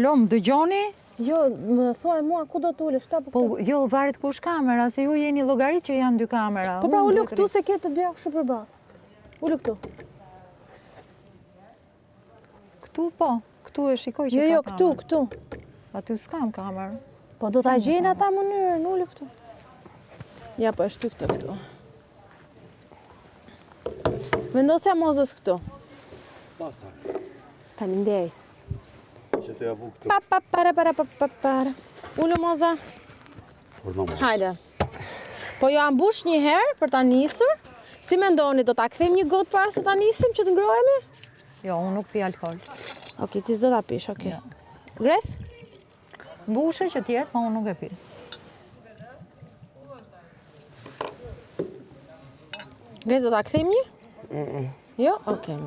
Alo, më dëgjoni? Jo, më thuaj mua ku do t'ulesh ta Po, jo, varet kush kamera, se ju jeni llogarit që janë dy kamera. Po pra ulë këtu se ke të dyja kështu përballë. Ulë këtu. Këtu po, këtu e shikoj që Jo, ka këtu. Aty s'kam kamerë. Po do ta gjejnë ata mënyrën, ulë këtu. Ja, po e shty këtu. Vendosja mozës këtu. Pasa. Faleminderit. Që të javu këtu. Para. Ulë moza. Por në mos. Hajde. Po jo ambush një herë për ta nisur. Si mendoni, do ta kthejmë një gotë para se ta nisim që të ngrohemi? Jo, unë nuk pi alkool. Okej, ti s'do ta pish, okej. Gres? Mbushe që tjetë, po unë nuk e pi. Gres, do ta kthejmë një? Jo? Okej.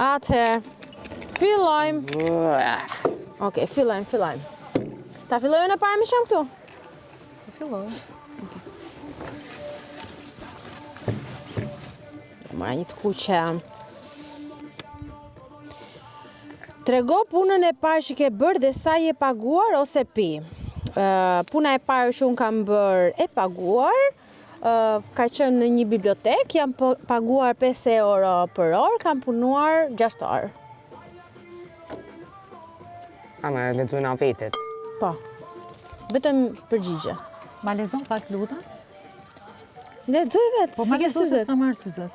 Atëherë, fillojmë. Okej, fillojmë. Ta filloj unë e para më sham këtu? Filloj. Mara një të kuqe. Trego punën e parë që ke bërë dhe sa je paguar ose pi. Puna e parë që unë kam bërë e paguar, ka qenë në një bibliotek, jam paguar 5 euro për orë, kam punuar 6 orë. Me lexojnë vetit. Po, vetëm përgjigje. Ma lezon pak lutem? Lexoj vetë, Po si ma ke lezon se syzet. s'ka marrë syzet.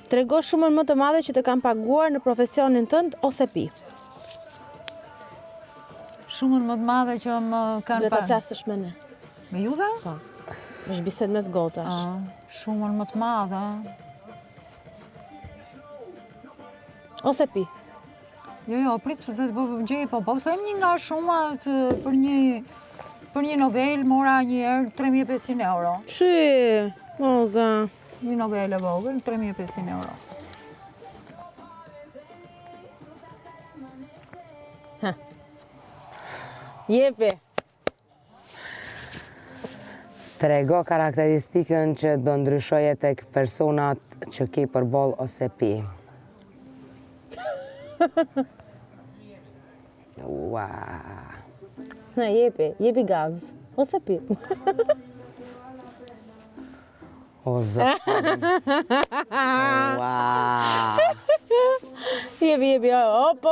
Trego shumën më të madhe që të kam paguar në profesionin tënd ose pi. Shumën më të madhe që më kanë Duhet ta flasësh me ne. Me juve? Po. Është bisedë mes gocash. Shumën më të madhe. Ose pi. Jo, prit se të bëvë gjej, po them një nga shumat për një novel mora një herë 3.500 euro. Shi, moza. Një novel e vogël, 3.500 euro. Jepi. Trego karakteristikën që do ndryshoje tek personat që ke përball ose pi. Ua. Na, jepi gaz. Ose pi. O zot. Ua. Jepi, hop.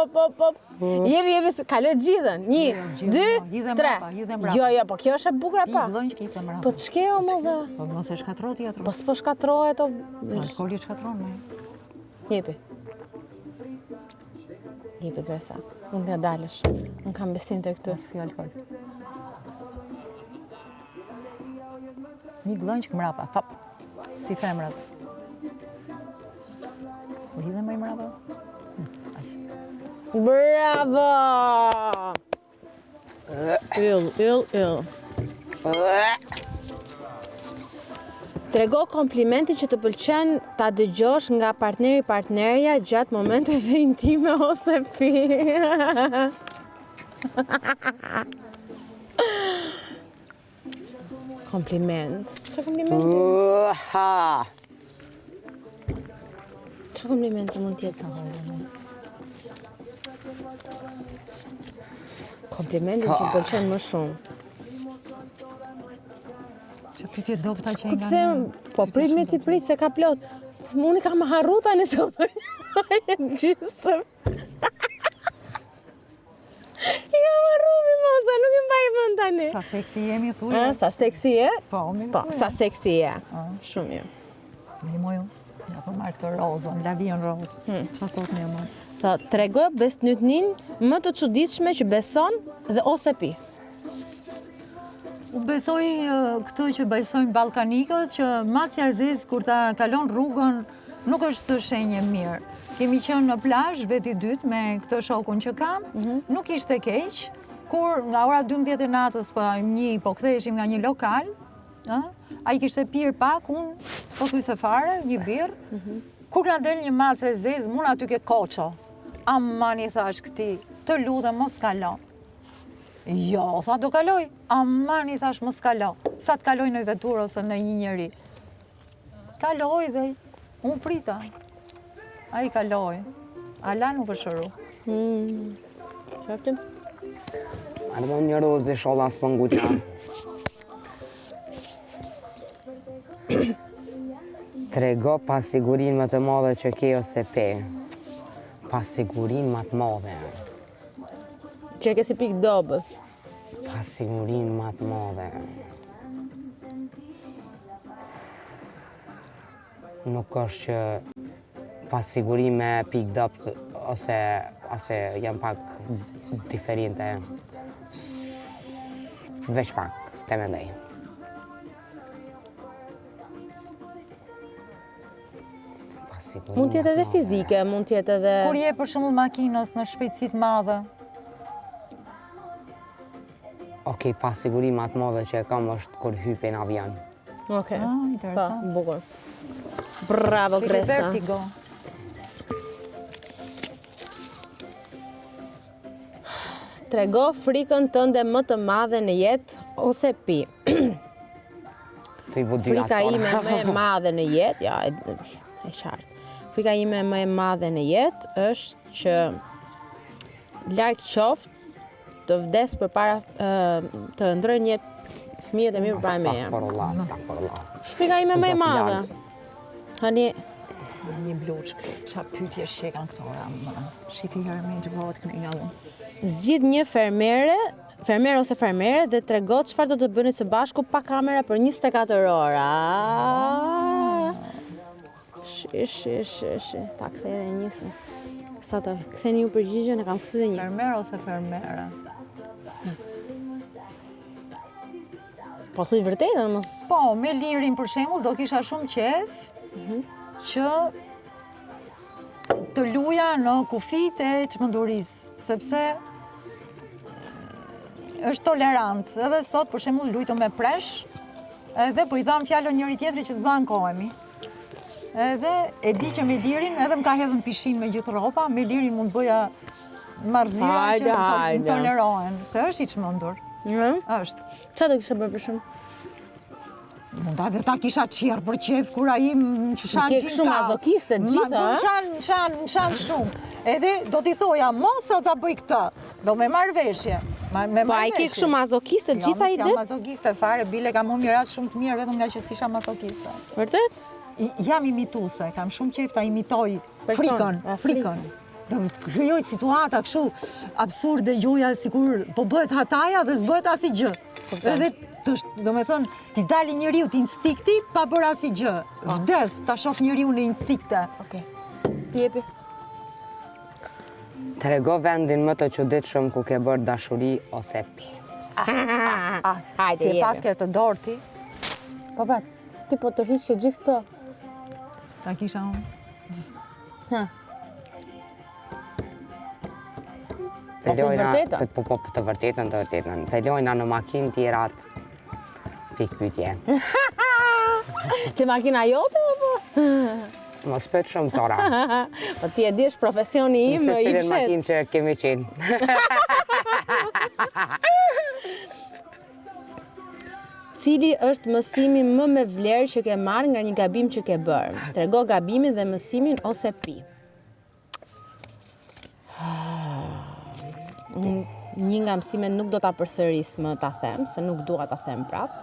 Jepi, kaloj gjithën. 1, 2, 3. Jo, po kjo është e bukur pa. Vllojnë që kitë mbrapa. Po ç'ke o moza? Po mos e shkatro tjetër. Po s'po shkatrohet o. Alkooli shkatron me. Jepi. Jepi Gresa. Unë nga dalësh. Unë kam besim të këtu. Fi alkool. Një glonjë mbrapa, fap. Si femrat. Po hidhe më i mbrapa. Bravo! Yll. Trego komplimenti që të pëlqen ta dëgjosh nga partnerja gjatë momenteve intime ose pi. Kompliment. Çfarë komplimenti? Çfarë komplimenti mund të jetë? Komplimentin që pëlqen më shumë. Që pyetje dopta që Ku të them, po prit se ka plot. Unë kam harru tani se gjysëm. Ja harru mi moza, nuk e mbaj vend tani. sa seksi jemi thuaj. Sa seksi je? Po, Po, sa seksi je. Shumë mirë. Ndihmoju. Ja po marr këtë rozën, lavion rozë. Çfarë thot më më? Trego besnjutnin më të çuditshme që beson dhe ose pi. U besoj këtë që besojnë ballkanikët, që macja e zezë kur ta kalon rrugën nuk është shenjë mirë. Kemi qenë në plazh veti dytë me këtë shokun që kam, nuk ishte keq, kur nga ora 12 e natës po ktheheshim nga një lokal, ai kishte pirë pak, unë po thuj se fare, një birë, kur nga del një macë e zezë, mund aty ke koqo. Aman i thash këti, të lutem mos kalo. Jo, tha do kaloj. Aman i thash mos kalo. Sa të kaloj në vetur ose në një njeri. Kaloj dhe unë prita. A i kaloj. Ala nuk është shëru. Qaftim? Ardhon një rozë sholla s'pënguqa. Trego pasigurinë më të madhe që ke ose pe. Pasigurinë më të madhe. Që e ke si pikë dobë. Pasigurinë më të madhe. Nuk është që pasiguri me pikë dopt ose janë pak diferente. Veç pak, te mendoj. Mund tjetë edhe fizike, mund tjetë edhe... Kur je për shembull makinës në shpejtësi të madhe. Okej, pasiguri më të madhe që e kam është kur hype në avion. Okej. Interesant. Bukur. Bravo, Ke Gresa. vertigo. Trego frikën tënde më të madhe në jetë ose pi. Të i bu dy Frika atë ime fora. më e madhe në jetë, ja, e qartë. Frika ime më e madhe në jetë është që larg qoftë të vdes përpara të ndrojnë jetë fëmijët e mi përpara meje. Stakfirullah. Frika ime më e Zot madhe. larg. Hani, Një bluçk, qa pytje shekan këto ramë. Shifi herë me që bëhet këne nga unë. zgjidh një fermer ose fermere dhe tregot çfarë do të bëni së bashku pa kamera për 24 ora. Shi. Ta kthej edhe njësën. Sa ta ktheni ju përgjigjen, e kam kthyer një. Fermer ose fermere? Po thuj vërtetën, mos. Po, me lirin për shembull do kisha shumë qef që të luja në kufit e çmendurisë, sepse është tolerant. Edhe sot për shembull lujtëm me presh, edhe po i dham fjalën njëri tjetrit që s'do ankohemi. Edhe e di që me lirin, edhe më ka hedhën pishin me gjithë rropa, me lirin mund bëja marrëdhënia që më tolerohen, se është i çmendur. Është. Çfarë do kishe bërë për shumë? Mund edhe ta kisha qerë për qef kur ai më qyshan Ke kështu mazokiste të gjitha, Më shanë shumë. Edhe do t'i thoja, mos o ta bëj këtë, do me marrë veshje. Po ai ke kështu mazokiste të gjitha Jo, ide? jam mazokiste fare, bile kam më mirat shumë të mirë vetëm nga që s'isha mazokiste. Vërtet? Jam imituse, kam shumë qef ta imitoj Person, frikën. Do të krijoj situata kështu absurde, gjoja sikur po bëhet hataja dhe s'bëhet asgjë. Edhe do me thonë, ti dali njeriu t'instinkti pa bërë asgjë. Vdes, ta shoh njeriu në instikte. Okej. Jepi. Trego vendin më të çuditshëm ku ke bërë dashuri ose pi. Hajde, Si e jepi. paske të dorti, Po pra, ti po të hiqë gjithë këto. ta kisha unë. Ha. Pelojna, vërtetën? po të vërtetën. Pelojna në makinë tjerat. Pikë pyetje. Ke makina jote apo? Mos pëtë shumë Sora. Po ti e dish profesioni im Se i cilin fshet. makinë që kemi qenë. Cili është mësimi më me vlerë që ke marrë nga një gabim që ke bërë? Trego gabimin dhe mësimin ose pi. Një nga mësime nuk do ta përsëris më ta them, se nuk dua ta them prap.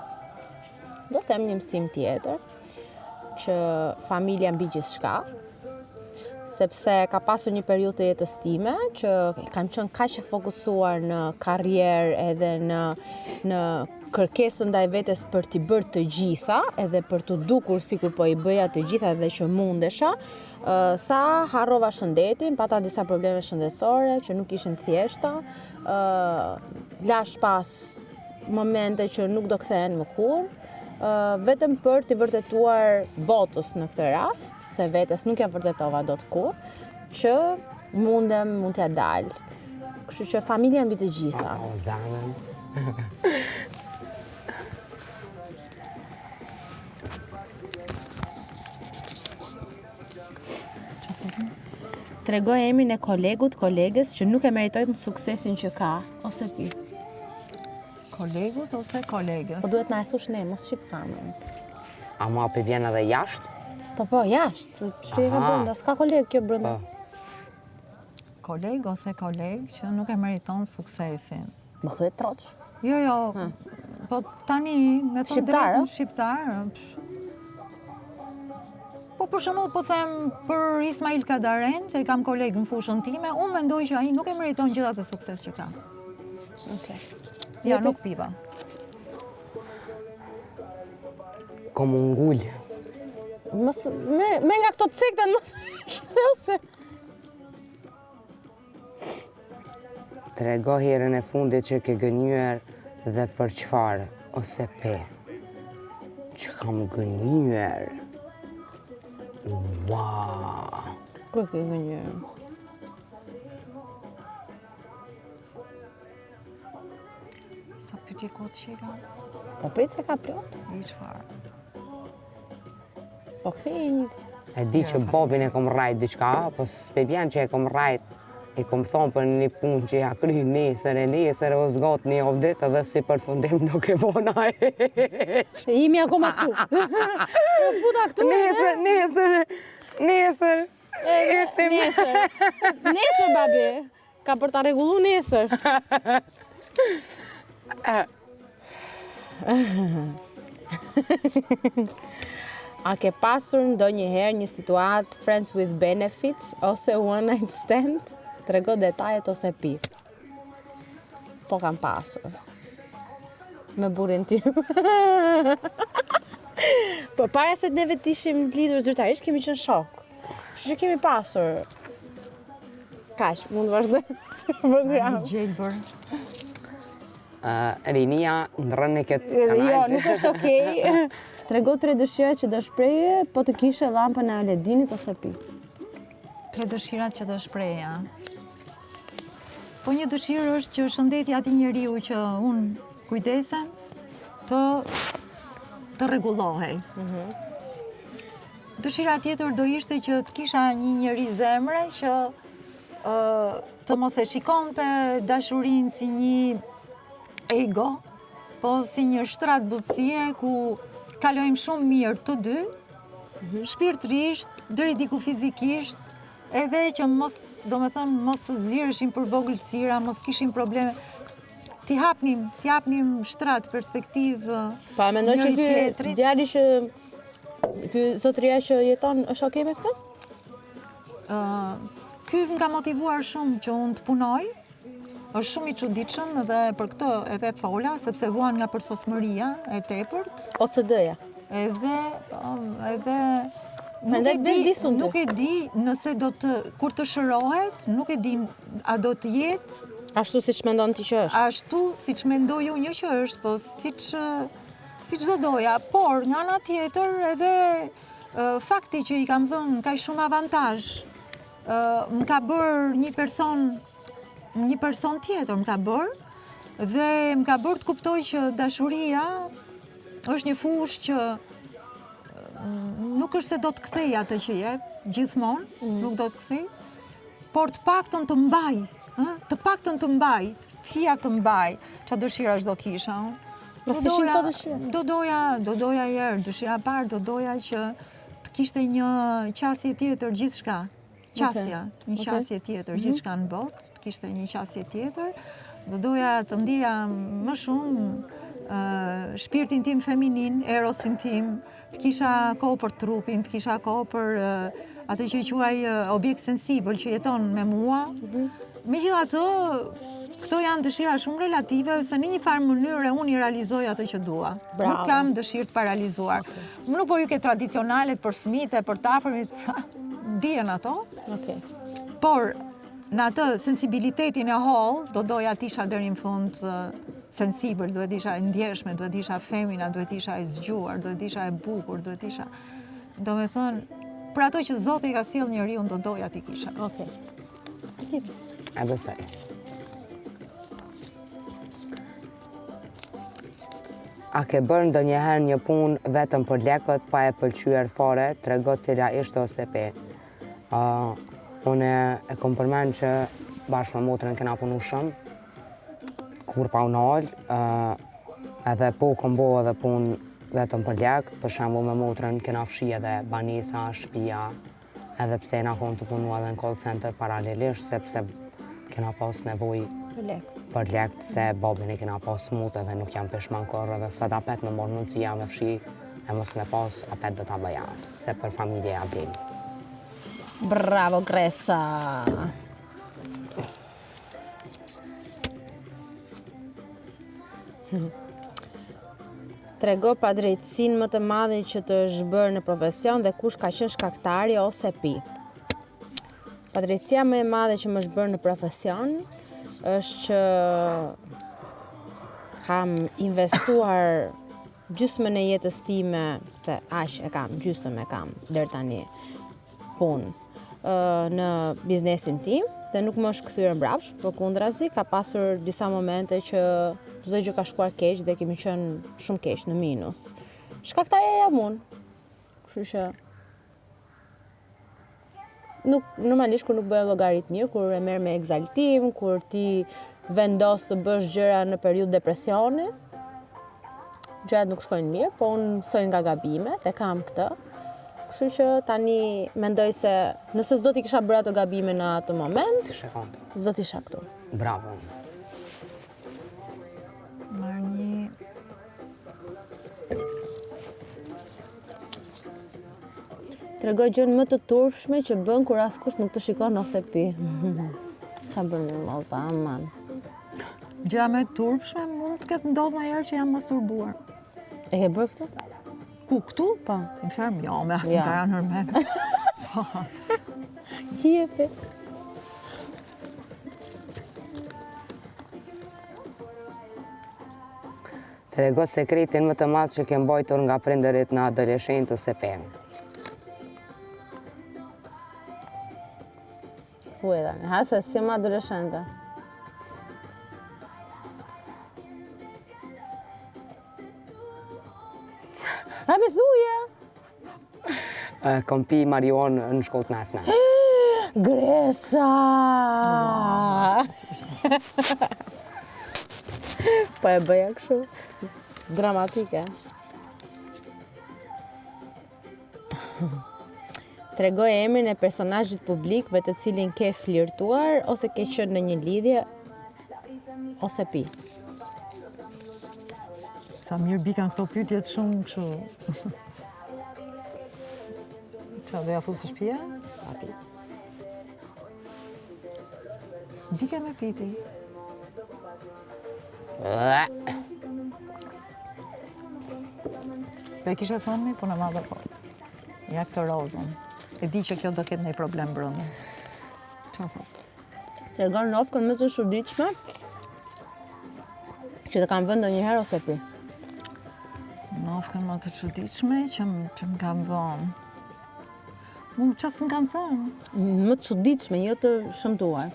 Do them një mësim tjetër, që familja mbi gjithçka, sepse ka pasur një periudhë të jetës time që kam qenë kaq e fokusuar në karrierë edhe në kërkesën ndaj vetes për t'i bërë të gjitha, edhe për t'u dukur sikur po i bëja të gjitha dhe që mundesha, sa harrova shëndetin, pata disa probleme shëndetësore që nuk ishin thjeshta, lash pas momente që nuk do kthehen më kurrë, vetëm për t'i vërtetuar botës në këtë rast, se vetes nuk ja vërtetova dot kurrë, që mund t'ja dal. Kështu që familja mbi të gjitha. O, zanën. Tregoj emrin e kolegut, kolegës që nuk e meritojnë suksesin që ka, ose pi. Kolegut ose kolegës? Po duhet na e thush ne, mos shqip kamën. A ma për vjen edhe jashtë? Po, jashtë, që e ka Aha. brenda, s'ka kolegë kjo brenda. koleg ose koleg që nuk e meriton suksesin. Më thuhet troç. Jo, po tani, me thënë drejtën, shqiptar. Po për shembull, po them për Ismail Kadaren, që i kam koleg në fushën time, unë mendoj që ai nuk e meriton gjithë atë sukses që ka. Okej. Ja, nuk piva. Kom ungull. Me nga këto cikta, mos se... Trego herën e fundit që ke gënyer dhe për çfarë ose pe. Që kam gënyer. Wow. Ku ke gënyer? Sa pyetje kot që i ka? Po prit se ka plot. I çfarë? Po kthej një. E di që babin e kom rajt diçka, po s'pe vjen që e kom rajt. I kom thonë për një punë që ja kry nesër o zgat një ovdit edhe si përfundim nuk e vona heq. Imi akoma këtu. Po futa këtu. Nesër. Nesër, babi. Ka për ta rregullu nesër. A ke pasur ndonjëherë një situatë friends with benefits ose one night stand? Trego detajet ose pi. Po kam pasur. Me burrin tim. Po para se neve të ishim lidhur zyrtarisht, kemi qenë shok. Kështu që kemi pasur. Kaq, mund të vazhdoj. Një gjelbër. Rinia ndrën e këtë Jo, nuk është okej. Trego 3 dëshira që do shpreje, po të kishe llampën e Aledinit ose pi. 3 dëshirat që do shpreja. Po një dëshirë është që shëndeti atij njeriu që unë kujdesem të rregullohej. Dëshira tjetër do ishte që të kisha një njeri zemre që të mos e shikonte dashurinë si një ego, po si një shtrat butësie ku kalojmë shumë mirë të dy, shpirtërisht, deri diku fizikisht, edhe që mos të zirëshim për vogëlsira, mos kishim probleme. T'i hapnim shtrat, perspektivë. Pa e mendoj që ky djali që ky zotëria që jeton është okej me këtë? Ky më ka motivuar shumë që unë të punoj. Është shumë i çuditshëm dhe për këtë edhe fola, sepse vuan nga përsosmëria e tepërt. OCD-ja. Edhe nuk e di nëse kur të shërohet, nuk e di a do të jetë ashtu siç mendon ti që është. Ashtu siç mendoj unë që është, po siç do doja, por nga ana tjetër edhe fakti që i kam dhënë kaq shumë avantazh, më ka bërë një person tjetër më ka bërë dhe më ka bërë të kuptoj që dashuria është një fushë që nuk është se do të kthej atë që jep, gjithmonë, nuk do të kthej, por të paktën të mbaj, fia të mbaj, çfarë dëshirash do kisha. Do doja herë, dëshira parë, do doja që të kishte një qasje tjetër gjithçka. Një qasje tjetër, gjithçka në botë, të kishte një qasje tjetër. Do doja të ndija më shumë shpirtin tim feminin, erosin tim, të kisha kohë për trupin, të kisha kohë për atë që i quaj objekt sensibël që jeton me mua. Megjithatë, këto janë dëshira shumë relative, se në një farë mënyrë unë i realizoj atë që dua. Nuk kam dëshirë të paralizuar. Nuk po ju ke tradicionalet për fëmijët e për të afërmit, dijen ato. Por në atë sensibilitetin e holl, do doja të isha deri në fund sensibël, duhet isha e ndjeshme, duhet isha femina, duhet isha e zgjuar, duhet isha e bukur, duhet isha... Do me thënë, për ato që Zoti ka sjell njeriu, do doja t'i kisha. E besoj. A ke bërë ndonjëherë një punë vetëm për lekët, pa e pëlqyer fare, trego cila ishte ose pe. Unë e kom përmend që bashkë me motrën kena punu shumë, kur pa unal, edhe po kom bo edhe punë vetëm për lekë, për shembull me motrën kena fshi edhe banesa, shtëpia, edhe pse na konë të punu edhe në call center paralelisht, sepse kena pas nevoj për lek, se babin e kena pas smut edhe nuk jam peshman korë, edhe sot apet me morë mundësia me fshi, e mos me pas, apet do t'a bëja, se për familje ja blin. Bravo, Gresa! Trego pa drejtësinë më të madhe që të është bërë në profesion dhe kush ka qenë shkaktari ose pi. Pa drejtësia më e madhe që më është bërë në profesion është që kam investuar gjysmën e jetës time, se aq e kam, gjysmën e kam deri tani punë në biznesin tim dhe nuk më është kthyer mbrapsht, përkundrazi ka pasur disa momente që çdo gjë ka shkuar keq dhe kemi qenë shumë keq në minus. Shkaktarja jam unë. Kështu që normalisht kur nuk bëj llogarit mirë, kur e merr me egzaltim, kur ti vendos të bësh gjëra në periudhë depresioni, gjërat nuk shkojnë mirë, po unë mësoj nga gabimet, e kam këtë. Kështu që tani mendoj se nëse s'do t'i kisha bërë ato gabime në atë moment, s'do t'isha këtu. Bravo. Marr një... Tregoj gjën më të turpshme që bën kur askush nuk të shikon ose pi. Qa bën në moza, aman. Gjëja më e turpshme mund të ketë ndodhur një herë që jam masturbuar. E ke bërë këtu? Ku, këtu? Po. Në ferm, jo, me asë Ja. ka janë nërmen. Jepi. Trego sekretin më të madh që ke mbajtur nga prindërit në adoleshencë ose pe. Ku e dani? Hase, si më adoleshente. Ha me thuje! Kom pi marijuan në shkollë të mesme. Gresa! Po e bëja kështu. Dramatike. Tregoj emrin e personazhit publik me të cilin ke flirtuar ose ke qenë në një lidhje ose pi. Sa mirë bikan këto pyetjet shumë kështu. Qa dhe ja fusë shpia? Papi. Dike me piti. Pe kishe thonë, po në madhe po. Ja këtë rozën. E di që kjo do ketë një problem brëndë. Qa thot? Tregon nofkën më të çuditshme që të kam vënë ndonjëherë ose pi. Nofkën më të çuditshme që më kam bënë. Qasë më kanë thënë? Më të çuditshme, jo të shëmtuar.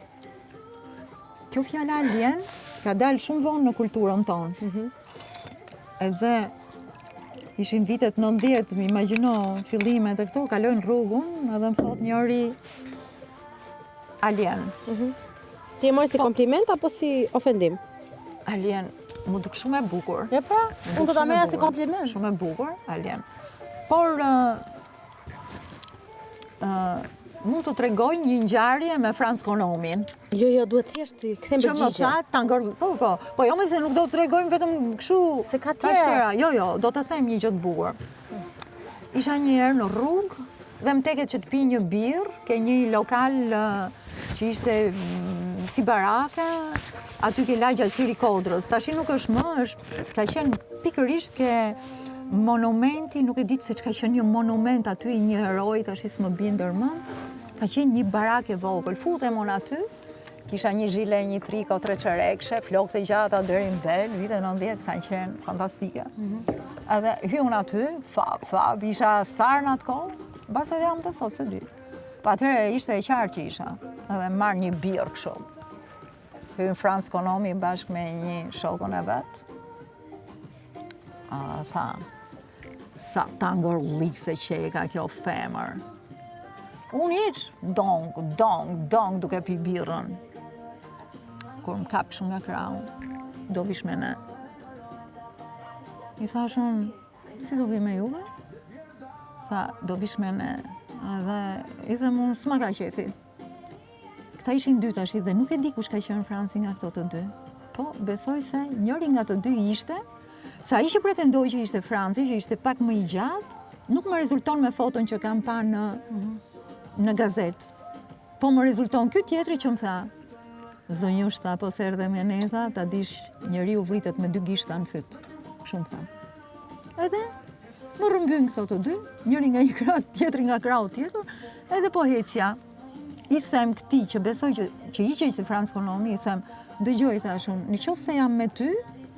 Kjo fjala alien ka dalë shumë vonë në kulturën tonë. Edhe ishin vitet 90, më imagjino fillimet e këto, kalojnë rrugun edhe më thot njëri alien. Ti e mori si kompliment apo si ofendim? Alien, mu duk shumë e bukur. Ja pra, unë do ta merra si kompliment. Shumë e bukur, alien. Por mund të tregoj një ngjarje me Franz Konomin. Jo, duhet thjesht ti kthem Që më përgjigje. thatë, ta ngër... Po, jo me se nuk do të tregojmë vetëm kështu... Se ka tash tjera. Jo, do të them një gjë të bukur. Isha një herë në rrugë dhe më teket që të pi një birë, ke një lokal që ishte si barake, aty ke lagja Siri Kodrës. Tashi nuk është më, ka qenë pikërisht ke monumenti, nuk e ditë se që ka qenë një monument aty, një heroj, tash s'më bie ndërmend. Ka qenë një barake vogël, futem unë aty, kisha një zhile, një triko, 3 çerekshe, flokët e gjata deri në bel, vitet 90 kanë qenë fantastike. Edhe hyun aty, fab, isha star në atë kohë, bas edhe jam të sot se dy. Pa atëre ishte e qartë që isha, edhe marrë një birë kështu. Hyun Franz Konomi bashkë me një shokën e vetë. Tha, sa tangër likse që e ka kjo femër. Unë iqë, dong, duke pi birën. Kur më kapë shumë nga krau, do vish me ne. I thashun, si do vi me juve? Tha, do vish me ne. Edhe i them unë s'ma ka qefi. Këta ishin dy tash dhe nuk e di kush ka qenë Franci nga këto të dy. Po, besoj se njëri nga të dy ishte, sa ai që pretendoi që ishte Franci, që ishte pak më i gjatë, nuk më rezulton me foton që kam pa në gazetë. Po më rezulton ky tjetri që më tha, zonjush tha, po se erdhe me ne tha, ta dish njeriu vritet me dy gishta në fyt. Kështu më tha. Edhe më rrëmbyn këto të dy, njëri nga një krah, tjetri nga krahu tjetër, edhe po hecja. I them këtij që besoj që i që ishte Franc Konomi, i them, dëgjoj thash unë, në qoftë se jam me ty,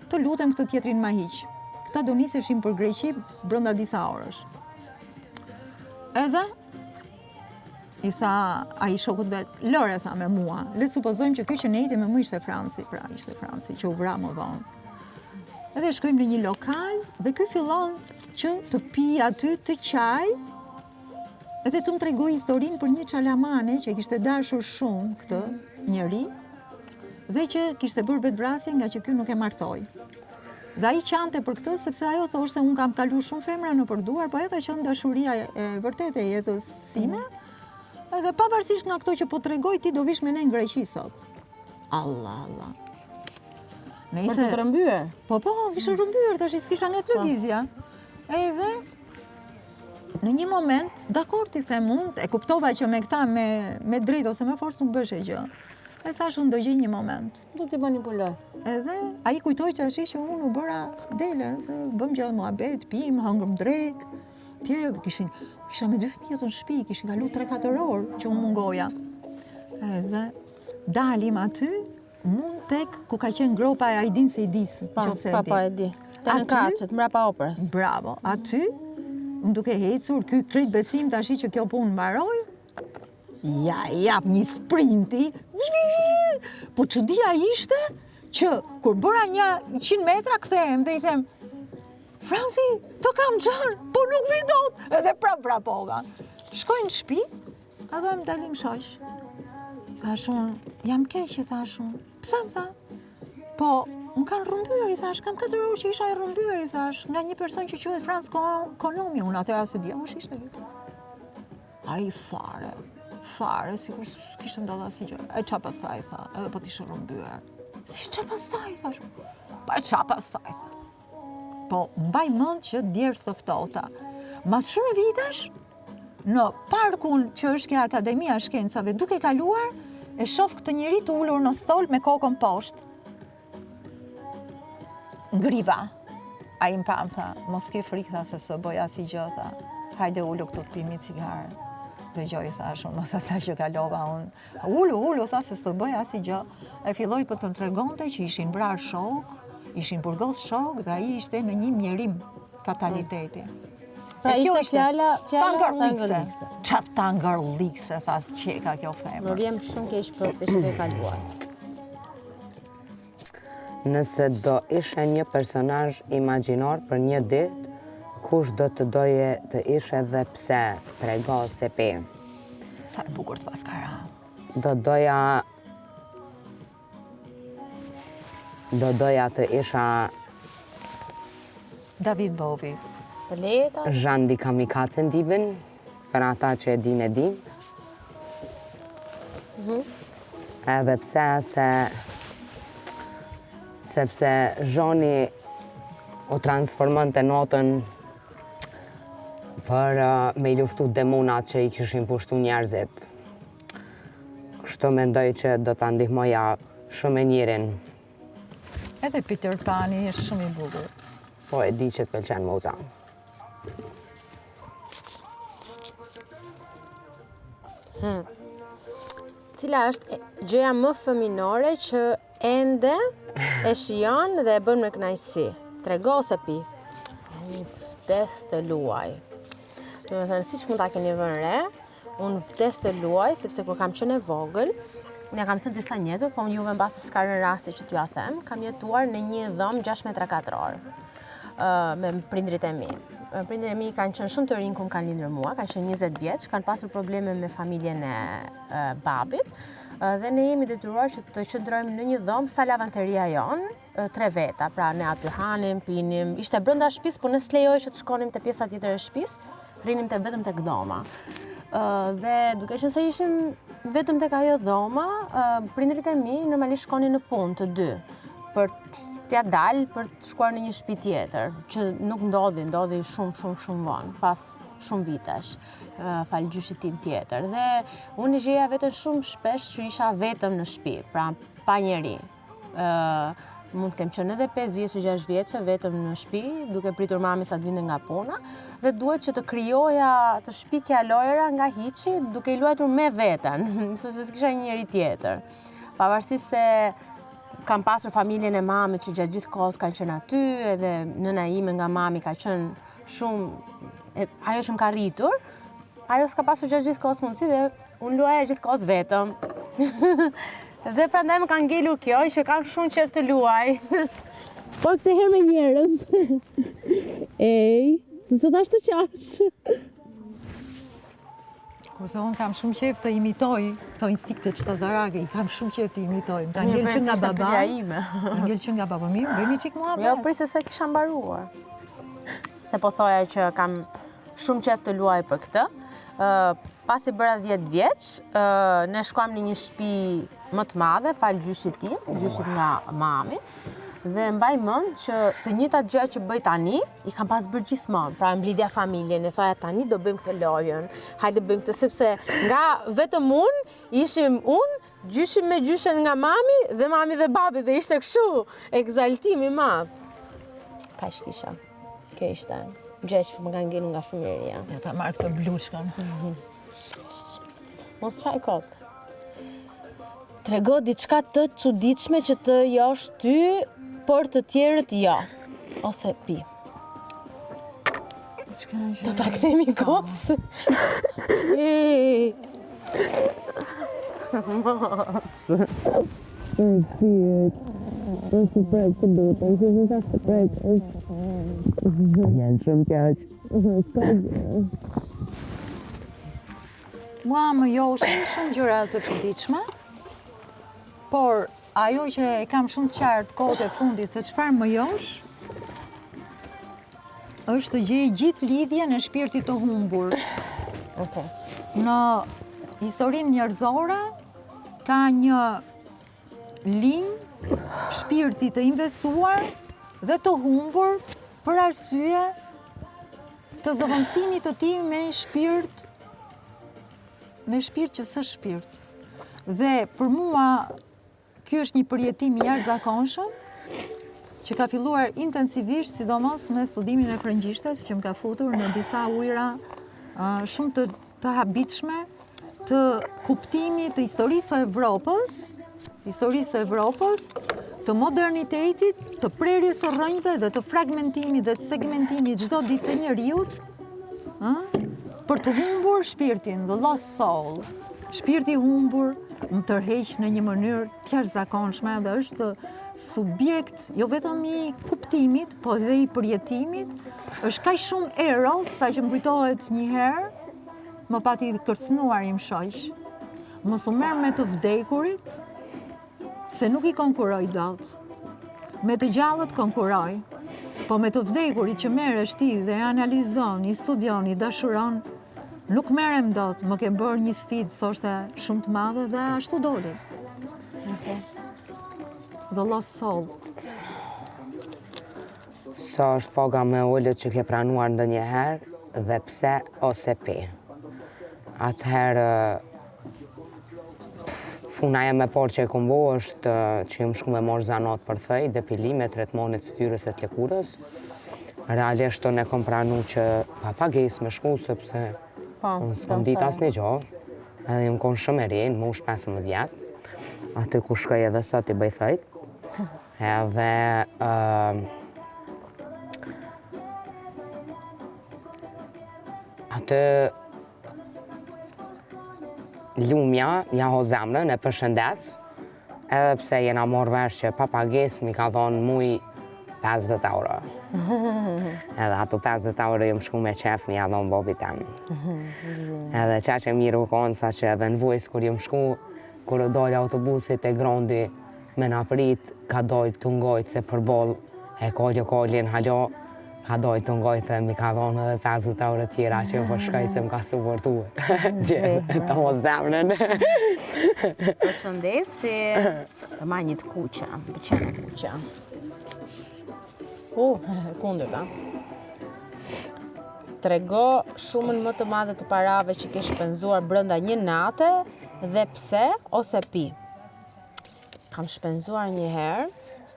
të lutem këtë tjetrin ma hiq. Këta do niseshin për Greqi brenda disa orësh. Edhe i tha ai shokut vet, lore tha me mua. Le të supozojmë që ky që ne iti me mua ishte Franci, pra ishte Franci që u vra më vonë. Edhe shkojmë në një lokal dhe ky fillon që të pi aty të qaj. Edhe të më tregoj historinë për një çalamane që kishte dashur shumë këtë njeri dhe që kishte bërë betvrasje nga që ky nuk e martoi. Dhe ai qante për këtë sepse ajo thoshte unë kam kaluar shumë femra në përduar, po edhe qenë dashuria e vërtetë e jetës sime. Edhe pavarësisht nga këto që po tregoj ti do vish me ne në Greqi sot. Allah. Për të të rëmbyer? Po, kishë rëmbyer, tash s'kisha nga lëvizja. Edhe në një moment, dakord i them unë, e kuptova që me këta me drejt ose me forcë nuk bëshe gjë. E thash unë do gjej një moment. Do t'i manipuloj. Edhe ai kujtoi që unë u bëra dele, se bëm gjallë muhabet, pim, hëngëm drek. Tjerë kisha me 2 fëmijë në shtëpi, kishin kaluar 3-4 orë që unë mungoja. Edhe dalim aty, mund tek ku ka qenë gropa e Ajdin se i dis, nëse e di. Pa e di. Te në Kaçet, mbrapa operës. Bravo. Aty, unë duke hecur, ky krejt besim tash që kjo punë mbaroj. Ja, jap një sprinti. Po çudia ishte që kur bëra një 100 metra kthehem dhe i them Franci, të kam xhan, po nuk vi dot. Edhe prapova. Shkoj në shtëpi, edhe më dalim shoq. Thash unë, jam keq, thash unë. Pse më tha? Po, më kanë rrëmbyer, i thash, kam 4 orë që isha e rrëmbyer, i thash, nga një person që quhet Franc Konomi, unë atëra se dia, unë ishte vetë. Ai fare, sikur s'kishte ndodhur asgjë. E qa pastaj, tha, edhe po t'ishe rrëmbyer. Si qa pastaj, thash. Pa e qa pastaj, tha. Po, mbaj mend që djerës të ftota. Mas shumë vitesh, në parkun që është kjo Akademia e Shkencave, duke kaluar, e shoh këtë njeri të ulur në stol me kokën poshtë. Ngriva. Ai më pam, tha, mos ke frikë, tha, se s'o bëj asgjë, tha. Hajde ulu këtu të pini cigare. Dëgjoj, thash unë, mos asaj që kalova unë. Ulu, tha, se s'o bëj asgjë. E filloi po të tregonte që ishin brar shok, ishin burgos shok dhe ai ishte në një mjerim fataliteti. Pra ishte fjala tangërlikse. Qa tangërlikse, thas qeka kjo femër. Më vjen shumë keq për të që ke kaluar. Nëse do ishe një personazh imagjinar për një ditë, kush do të doje të ishe dhe pse? Trego se pe. Sa e bukur të paskara. Do doja të isha David Bowie. Për leta? Zhandi Kamikaze Ndibin, për ata që e din. Edhe pse sepse Zhoni u transformon të notën për me i luftu demonat që i kishin pushtu njerëzit. Kështu mendoj që do ta ndihmoja shumë e njerin. Edhe Peter Pani është shumë i bukur. Po e di që të pëlqen moza. Cila është gjëja më fëminore që ende e shijon dhe e bën me kënaqësi? Trego ose pi? Vdes të luaj. Do të thënë, siç mund ta keni vënë re, unë vdes të luaj sepse kur kam qenë e vogël, unë ja kam thënë disa njerëzve, po juve mbasi s'ka rënë rasti që t'ju ja them, kam jetuar në një dhomë 6 metra katror me prindrit e mi. Prindrit e mi kanë qenë shumë të rinj kur kanë lindur mua, kanë qenë 20 vjeç, kanë pasur probleme me familjen e babit, dhe ne jemi detyruar që të qëndrojmë në një dhomë sa lavanteria jonë, 3 veta, pra ne aty hanim, pinim, ishte brenda shtëpisë, por ne s'lejoj që të shkonim te pjesa tjetër e shtëpisë, rinim vetëm tek dhoma. Dhe duke qenë se ishim vetëm tek ajo dhoma, prindërit e mi normalisht shkonin në punë të dy, për t'ja dalë për të shkuar në një shtëpi tjetër, që nuk ndodhi shumë vonë, pas shumë vitesh, fal gjyshit tim tjetër. Dhe unë i gjeja vetëm shumë shpesh që isha vetëm në shtëpi, pra pa njeri. Mund të kem qenë edhe 5 vjeçë, 6 vjeçë vetëm në shtëpi, duke pritur mami sa të vinte nga puna, dhe duhet që të krijoja, të shpikja lojra nga hiçi, duke i luajtur me veten, sepse s'kisha një njeri tjetër. Pavarësisht se kam pasur familjen e mamit që gjatë gjithë kohës kanë qenë aty, edhe nëna ime nga mami ka qenë shumë ajo që më ka rritur, ajo s'ka pasur gjatë gjithë kohës mundësi dhe unë luaja gjithë kohës vetëm. Dhe prandaj më ka ngelur kjo, që kam shumë qejf të luaj. Por këtë herë me njerëz. Se thash të qash. Kurse unë kam shumë qejf të imitoj këto instikte shtazarake, i kam shumë qejf të imitoj. Ka ngel që nga baba. Ka ngel që nga baba mi, bëjmë çik mua. Jo, prisë se kisha mbaruar. Dhe po thoja që kam shumë qejf të luaj për këtë. Pasi bëra 10 vjeç, ne shkuam në një shtëpi më të madhe, fal gjyshit tim, gjyshit nga mami, dhe mbaj mend që të njëjtat gjëra që bëj tani, i kam pas bërë gjithmonë. Pra mblidja familjen, e thoja tani do bëjmë këtë lojën, hajde bëjmë këtë, sepse nga vetëm unë, ishim unë, gjyshim me gjyshen nga mami dhe babi, dhe ishte kështu, egzaltim i madh. Kaq kisha. Kjo ishte. Gjesh më kanë ngelur nga fëmijëria. Ja ta marr këtë blushkën. Mos qaj kot. Trego diçka të çuditshme që të josh ty, por të tjerët jo. Ose pi. Do ta kthemi kotës. Mos. Janë shumë keq. Mua më joshin shumë gjëra të çuditshme, por ajo që e kam shumë qartë kohët e fundit se çfarë më josh, është të gjej gjithë lidhjen e shpirtit të humbur. Në historinë njerëzore ka një linjë shpirti të investuar dhe të humbur për arsye të zëvendësimit të tij me shpirt që s'është shpirt. Dhe për mua ky është një përjetim i jashtëzakonshëm që ka filluar intensivisht, sidomos me studimin e frëngjishtes, që më ka futur në disa ujëra shumë të habitshme të kuptimit të historisë së Evropës, të modernitetit, të prerjes së rrënjve dhe të fragmentimit dhe të segmentimit çdo ditë të njeriut, për të humbur shpirtin, the lost soul. Shpirti i humbur më tërheq në një mënyrë të jashtëzakonshme dhe është subjekt jo vetëm i kuptimit, po edhe i përjetimit. Është kaq shumë eros sa që më kujtohet një herë, më pati kërcënuar im shoq. Mos u merr me të vdekurit, se nuk i konkuroj dot. Me të gjallët konkuroj, po me të vdekurit që merresh ti dhe e analizon, i studion, i dashuron, nuk merrem dot, më ke bërë një sfidë thoshte shumë të madhe dhe ashtu doli. The lost soul. Sa është paga me ullët që ke pranuar ndonjëherë dhe pse ose pi? Atëherë puna e me parë që e kom bo është që jam shku me marrë zanat për thej, depilime, tretmanit fytyrës e të lëkurës. Realisht të ne kom pranu që pa pagesë me shku, sepse unë s'kom dit as një gjohë, edhe jam konë shumë e rinë, më ush 15 vjetë, aty ku shkoj edhe sot i bëj thejt. Edhe aty lumja, ja ho zemrën, e përshëndes, edhe pse jena morë vesh që pa pagesë mi ka thonë muj 50 euro. Edhe ato 50 euro jëm shku me qef mi ja thonë bobi tem. Edhe qa që mirë u konë sa që edhe në vojës kur jëm shku, kur dojnë autobusit e grondi me na prit, ka dojnë të ngojtë se përbol e kollin halo, ka dojtë të ngojtë mi ka dhonë edhe 50 euro tjera që po shkoj se më ka suportu. Të mos zemrën. Përshëndes si të marrë një të kuqa, më pëlqen e kuqa. Kundërta. Trego shumën më të madhe të parave që ke shpenzuar brenda një nate dhe pse ose pi. Kam shpenzuar një herë,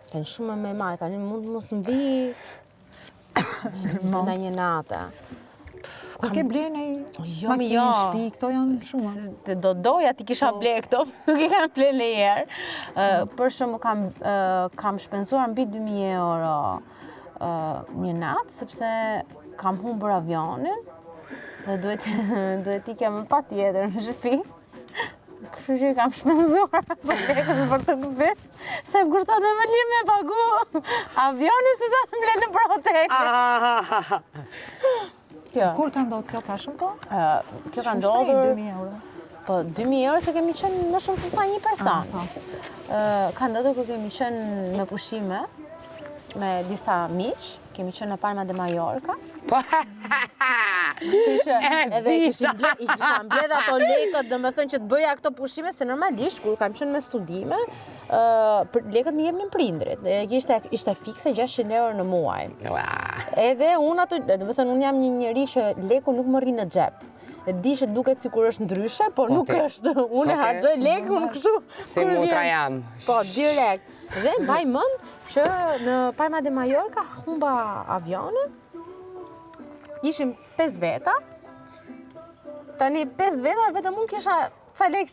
të në shumë me majtë, tani mund mos më vi brenda një nate. Po ke blenë Jo, makinë, shtëpi, këto janë shumë. Të doja ti kisha ble këto, nuk i kam ble në herë. Për shumë kam shpenzuar mbi 2000 euro një natë, sepse kam humbur avionin dhe duhet ikja më patjetër në shtëpi. Kështu që i kam shpenzuar për lekën për të kthyer, se më kushton më lirë me pagu avionin se sa më ble në protekte. Kur ka ndodhur kjo ka shumë kohë? Kjo ka ndodhur 2000 euro. Po 2000 euro se kemi qenë më shumë se sa një person. Ka ndodhur kur kemi qenë me pushime me disa miq, kemi qenë në Palma de Mallorca. Kështu që edhe isha mbledh ato lekët, domethënë që të bëja këto pushime, se normalisht kur kam qenë me studime, lekët më jepnin prindrit. Ishte fikse 600 euro në muaj. Edhe unë ato, domethënë unë jam një njeri që leku nuk më rri në xhep. E di që duket sikur është ndryshe, por nuk është. Unë harxoj lekun kështu. Si mutra jam. Po, direkt. Dhe mbaj mend që në Palma de Mallorca humba avionin. Ishim 5 veta. Tani 5 veta vetëm unë kisha ca lekë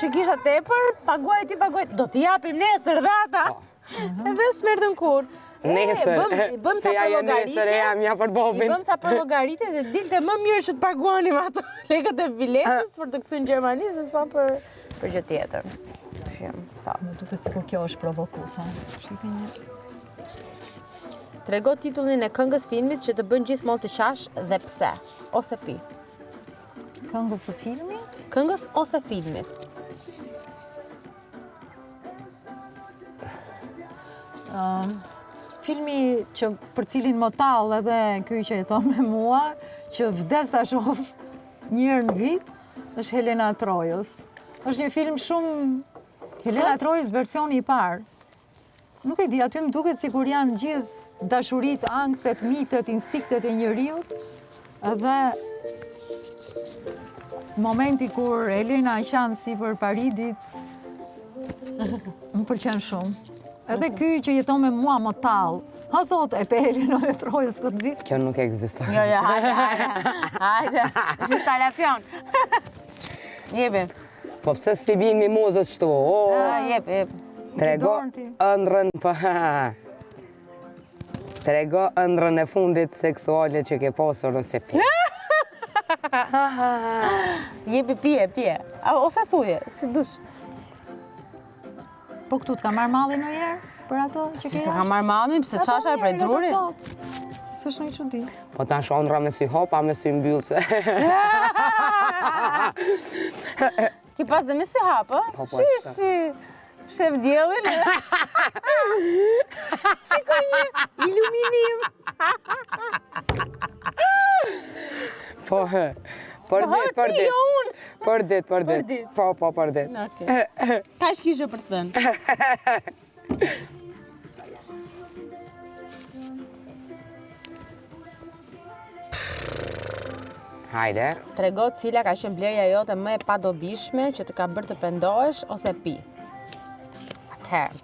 që kisha tepër, paguaj. Do t'i japim nesër dhe ata. Edhe s'merdën kur. Nesër, se ajo nesër e jam ja për bobin. I bëm ca për llogaritje dhe dilte më mirë që të paguanim ato lekët e biletës për të kthyer në Gjermani se sa për gjë tjetër. Më duket sikur kjo është provokuese. Shipi një. Trego titullin e këngës filmit që të bën gjithmonë të qash dhe pse, ose pi. Këngës së filmit? Këngës ose filmit. Filmi që për cilin më tall edhe ky që jeton me mua, që vdes ta shoh një herë në vit, është Helena Trojës. Është një film shumë Helena Trojës versioni i parë. Nuk e di, aty më duket sikur janë gjithë dashuritë, anktet, mitet, instiktet e njeriut. Edhe momenti kur Helena qanë sipër Paridit, më pëlqen shumë. Edhe ky që jeton me mua më tallë, ha thot e pe Helena e Trojës këtë vit. Kjo nuk ekziston. Jo, hajde, është instalacion. Jepi. Po pse s'pi bin mimozës qëtu? Jep. Trego ëndrën Trego ëndrën e fundit seksuale që ke pasur ose pi. Jepi, pije. Ose thuje, si dush. Po këtu t'ka marrë malli në herë për ato që ke Se ka marrë mami, pëse qasha e prej drurit? Se është një çudi. Po ta shondra me sy hop, a me sy mbyllë. Ki pas dhe me si hapë? Po, Shef djellin. Shiko një iluminim. Për dit. Jo unë. Për dit. Po, për dit. Ka shkishe për të thënë? Hajde. Trego cila ka qenë blerja jote më e padobishme që të ka bërë të pendohesh ose pi. Atëherë,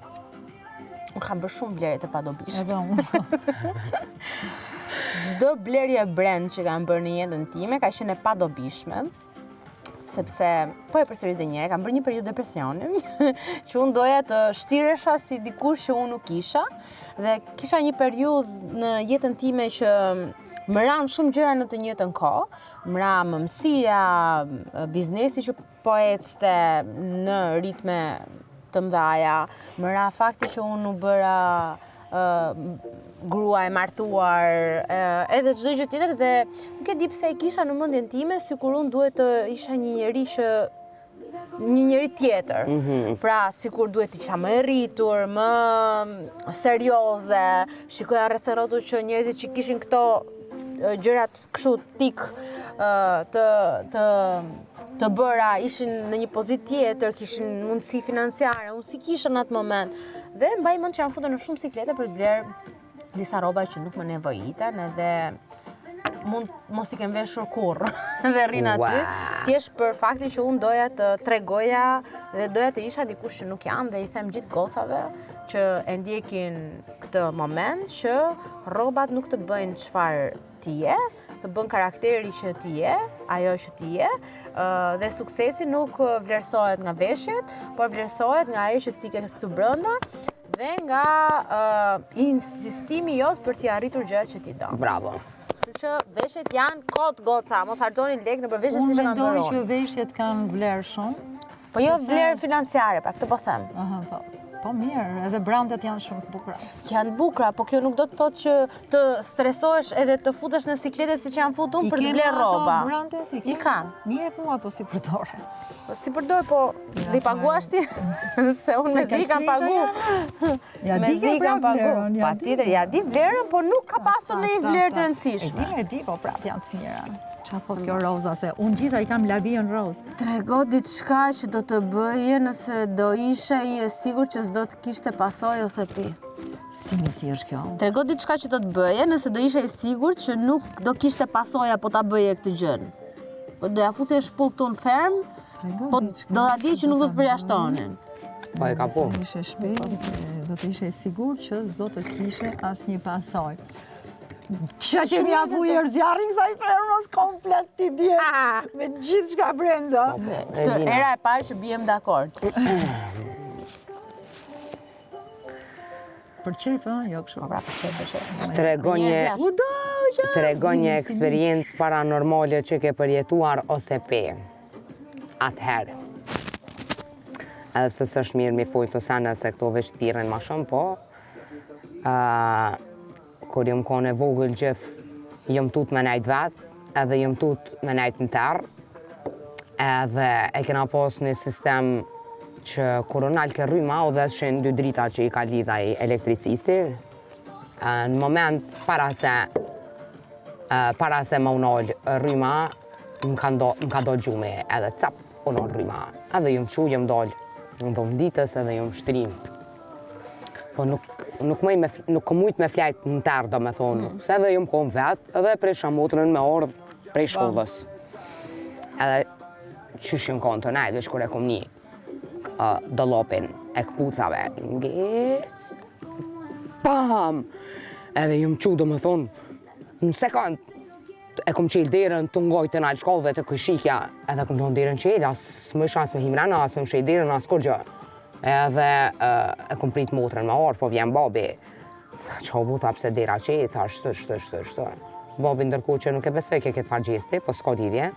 unë kam bërë shumë blerje të padobishme. Edhe unë. Çdo blerje brand që kam bërë në jetën time ka qenë e padobishme. Sepse, po e përsëris dhe njëre, kam bërë një periudhë depresioni, që unë doja të shtiresha si dikush që unë nuk isha, dhe kisha një periudhë në jetën time që më ranë shumë gjëra në të njëjtën kohë, më ra mëmësia, biznesi që po ecte në ritme të mëdhaja, më ra fakti që unë u bëra grua e martuar, edhe çdo gjë tjetër dhe nuk e di pse e kisha në mendjen time sikur unë duhet të isha një njeri që një njëri tjetër. Pra, sikur duhet t'i kisha më e rritur, më serioze, shikoja rreth e rrotull që njerëzit që kishin këto gjërat kështu tik të bëra, ishin në një pozitë tjetër, kishin mundësi financiare, unë si kisha në atë moment. Dhe mbaj mend që janë futur në shumë siklete për të blerë disa rroba që nuk më nevojiten, edhe mund mos i kem veshur kurrë dhe rrin aty, thjesht për faktin që unë doja të tregoja dhe doja të isha dikush që nuk jam dhe i them gjithë gocave që e ndjekin këtë moment që rrobat nuk të bëjnë çfarë ti je, të bën karakteri që ti je, ajo që ti je, dhe suksesi nuk vlerësohet nga veshjet, por vlerësohet nga ajo që ti ke këtu brenda dhe nga insistimi jot për t'i arritur gjërat që ti do. Bravo. Kështu që veshjet janë kot goca, mos harxoni lek nëpër veshjet si që kanë bërë. Unë mendoj që veshjet kanë vlerë shumë. Po jo vlerë financiare, pra këtë po them. Aha, po mirë, edhe brandet janë shumë të bukura. Janë bukura, po kjo nuk do të thotë që të stresohesh edhe të futesh në siklete si që janë futur për të blerë rroba. I brandet? I kam. Një e mua, po si përdore. Po si përdor, po li paguash ti? Se unë me zi kam pagu. Ja di ke prap vlerën. Patjetër, ja di vlerën, po nuk ka pasur në një vlerë të rëndësishme. E di, po prap janë të mira. Qa thot kjo roza, se unë gjitha i kam lavion roz. Trego diçka që do të bëje nëse do ishe i e sigur që s'do të kishte pasojë ose pi. Si është kjo? Trego diçka që do të bëje nëse do ishe i sigur që nuk do kishte pasojë apo ta bëje këtë gjën. Po do ja fusi shpull këtu në ferm, po do ta di që nuk do të përjashtonin. Po e ka po. Nëse ishe shpejt, do të ishe i sigur që s'do të kishe asnjë pasojë. Kisha që mi apu i zjarrin kësaj fermës komplet ti dje, me gjithë shka brenda. Këtë era e parë që bijem dakord. Për qef, jo kështu. Pra, për qef. Tregon një eksperiencë paranormale që ke përjetuar ose pe. Atëherë. Edhe pse s'është mirë mi folë të sene se këto veç tiren ma shumë, po kur jëmë kone vogël gjithë, jëmë tut me nejt vetë, edhe jëmë tut me nejt në terë, edhe e kena pas një sistem që kur nalë ke rryma, o dhe shenë 2 drita që i ka lidha i elektricisti, në moment para se më unalë rryma, më ka do gjume edhe cap, unalë rryma, edhe jëmë qu, jëmë dalë në dhomë ditës edhe jëmë shtrim. Po nuk mujt me flajt në terë, do me thonë, se edhe jëmë kom vetë, edhe presha motrën me ardhë prej shkollës. Edhe qysh jëmë konë të nejtë, veç kur e kom një dollopin e këpucave, ngec, pam! Edhe jëmë qu, do me thonë, në sekund, e kom qelë derën të ngojtë të nalë shkollëve të këshikja, edhe kom tonë derën qelë, asë më shansë me himrena, asë me më shej derën, asë kur gjë. Edhe e kom prit motrën me orë, po vjen babi. Tha, qa u bu, tha, pse dera qelë, tha, shtë. Babi ndërkohë që nuk e besoj ke këtë fargjesti, po s'ka lidhje.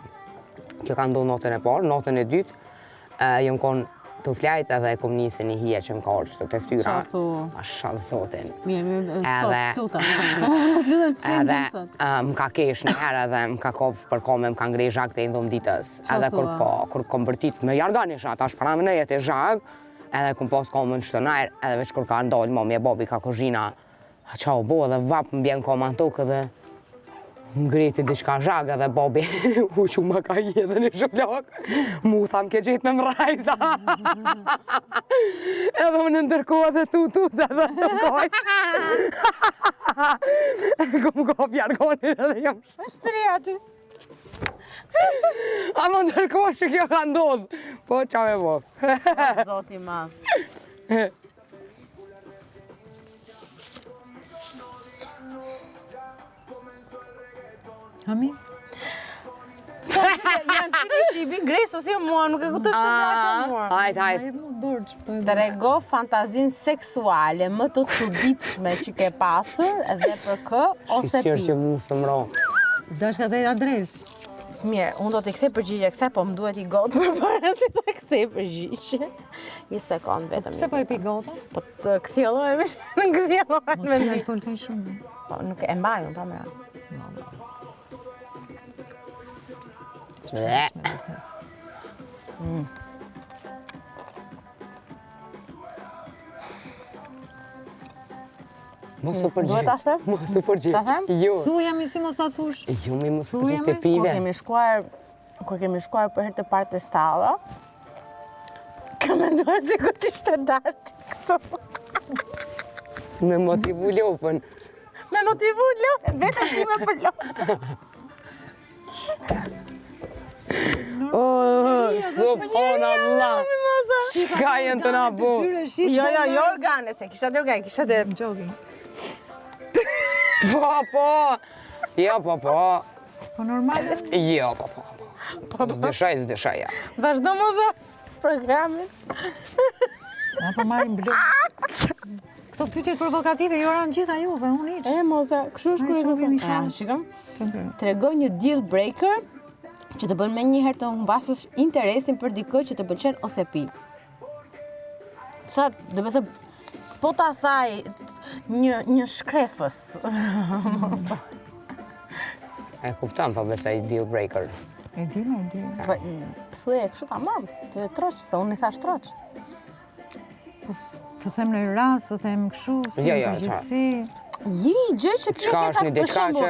Kjo ka ndonë natën e parë, natën e dytë, jëmë konë të flajt edhe e kom njësë një hije që më ka orë qëtë të ftyra. Qa thu? Asha zotin. Mirë, stop, Edhe më ka kesh në herë edhe më ka kopë për kome më ka ngrej zhak të ndomë ditës. Edhe kur kom bërtit me jarganisha, ta shpana me në jetë e zhak, edhe kom pas komën shtënajrë, edhe veç kur ka ndalë, mami e babi ka kozhina, qa u bo, edhe vapë më bjen komën tokë edhe ngreti diçka zhag edhe babi u që më ka i edhe në shuplak, mu tham ke gjetë me mrajta. Edhe më në ndërkohë edhe tutut edhe të mkoj. Kom ka pjargonit edhe jam shtri aty. A më ndërkohë që kjo ka ndodhë, po qa me bo. Zoti madh. Hami? Janë qyri shqipin gresës jo mua, nuk e këtë të plakë mua. Hajt. Trego fantazin seksuale më të çuditshme që ke pasur edhe për kë ose pi. Shqyrë që mu së mro. Dashka të adresë. Mirë, unë do t'i kthej përgjigje kësaj, po më duhet i gotë përpara si ta kthej përgjigje. Një sekond vetëm. Pse po e pi gota? Po të kthjellojmë, në kthjellojmë Mos të alkohol kaj shumë. Po nuk e mbaj unë pa mëra. Mos u përgjigj. Duhet ta them? Mos u përgjigj. Ta them? Jo. Thujemi si mos ta thush. Jo, mi mos u Thujemi? përgjigj te pive. Kur kemi shkuar për herë të parë te stalla, kam menduar sikur të ishte dartë këtu. Me motivu lopën. Me motivu vetëm time për lopë. Subhanallah. Ka jenë të na bu. Jo, organe, se kisha të organe, kisha të... Gjogi. Po. Jo, po. Po normale. Jo, po. Zdëshaj, ja. Vazhdo moza programin. Ja, po marim blok. Këto pyetje provokative jo ranë gjitha juve, unë iq. Moza, kështu është kur e kemi kërkon. Shikëm. Tregoj një deal breaker që të bën me njëherë të humbasësh interesin për dikë që të pëlqen ose pi. Sa, do të thënë, po ta thaj një shkrefës. E kuptam, po besoj deal breaker. E di. Po, thuaj kështu tamam, të troç, se unë i thash troç. Po të them në rast, të them kështu, si Jo, përgjithësi. Një gjë që ti e ke Çka është thënë një për diçka shembull,